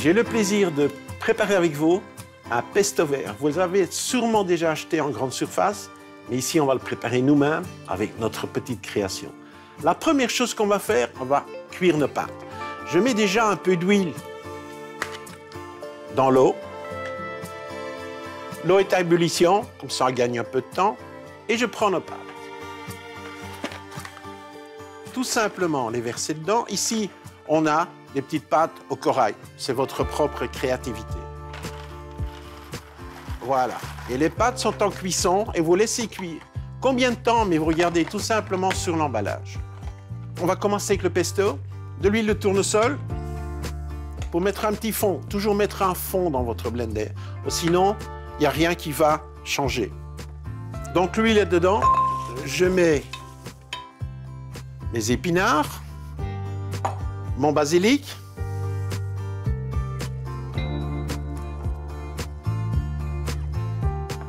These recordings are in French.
J'ai le plaisir de préparer avec vous un pesto vert. Vous l'avez sûrement déjà acheté en grande surface, mais ici, on va le préparer nous-mêmes avec notre petite création. La première chose qu'on va faire, on va cuire nos pâtes. Je mets déjà un peu d'huile dans l'eau. L'eau est à ébullition, comme ça on gagne un peu de temps. Et je prends nos pâtes. Tout simplement les verser dedans. Ici, on a des petites pâtes au corail. C'est votre propre créativité. Voilà. Et les pâtes sont en cuisson et vous laissez cuire. Combien de temps? Mais vous regardez tout simplement sur l'emballage. On va commencer avec le pesto, de l'huile de tournesol pour mettre un petit fond. Toujours mettre un fond dans votre blender. Sinon, il n'y a rien qui va changer. Donc l'huile est dedans. Je mets mes épinards, mon basilic,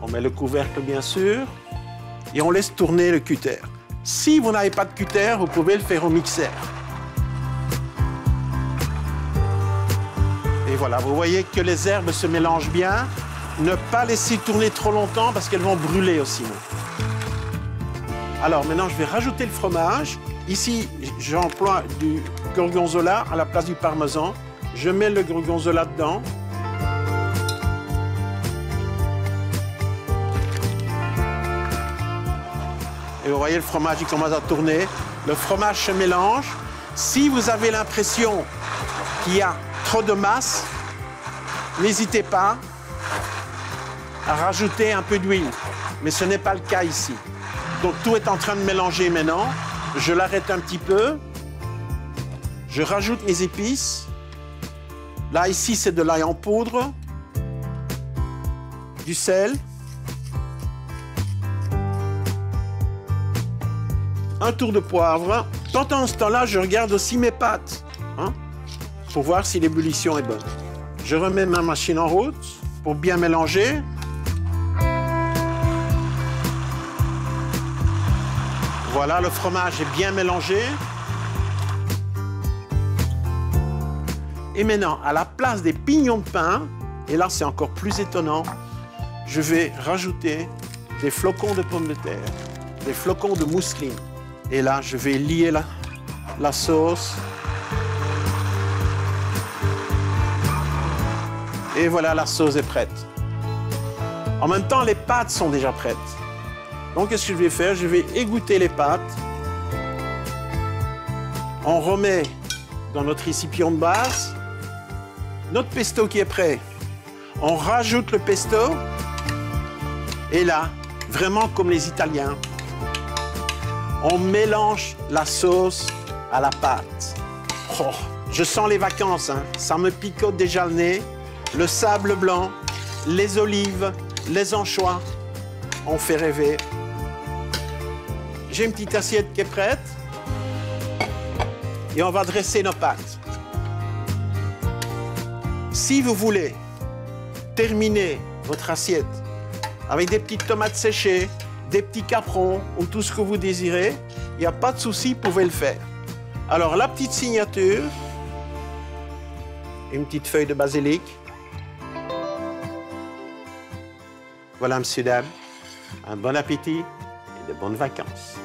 on met le couvercle bien sûr et on laisse tourner le cutter. Si vous n'avez pas de cutter, vous pouvez le faire au mixeur. Et voilà, vous voyez que les herbes se mélangent bien. Ne pas laisser tourner trop longtemps parce qu'elles vont brûler aussi. Alors maintenant, je vais rajouter le fromage. Ici, j'emploie du gorgonzola à la place du parmesan. Je mets le gorgonzola dedans. Et vous voyez, le fromage, il commence à tourner. Le fromage se mélange. Si vous avez l'impression qu'il y a trop de masse, n'hésitez pas à rajouter un peu d'huile. Mais ce n'est pas le cas ici. Donc tout est en train de mélanger maintenant. Je l'arrête un petit peu. Je rajoute mes épices. Là, ici, c'est de l'ail en poudre, du sel, un tour de poivre. Pendant ce temps-là, je regarde aussi mes pâtes, pour voir si l'ébullition est bonne. Je remets ma machine en route pour bien mélanger. Voilà, le fromage est bien mélangé. Et maintenant, à la place des pignons de pain, et là c'est encore plus étonnant, je vais rajouter des flocons de pommes de terre, des flocons de mousseline. Et là, je vais lier la sauce. Et voilà, la sauce est prête. En même temps, les pâtes sont déjà prêtes. Donc, qu'est-ce que je vais faire? Je vais égoutter les pâtes. On remet dans notre récipient de base notre pesto qui est prêt. On rajoute le pesto. Et là, vraiment comme les Italiens, on mélange la sauce à la pâte. Oh, je sens les vacances, hein. Ça me picote déjà le nez. Le sable blanc, les olives, les anchois. On fait rêver. J'ai une petite assiette qui est prête. Et on va dresser nos pâtes. Si vous voulez terminer votre assiette avec des petites tomates séchées, des petits caprons ou tout ce que vous désirez, il n'y a pas de souci, vous pouvez le faire. Alors, la petite signature, une petite feuille de basilic. Voilà, monsieur, dame, un bon appétit et de bonnes vacances.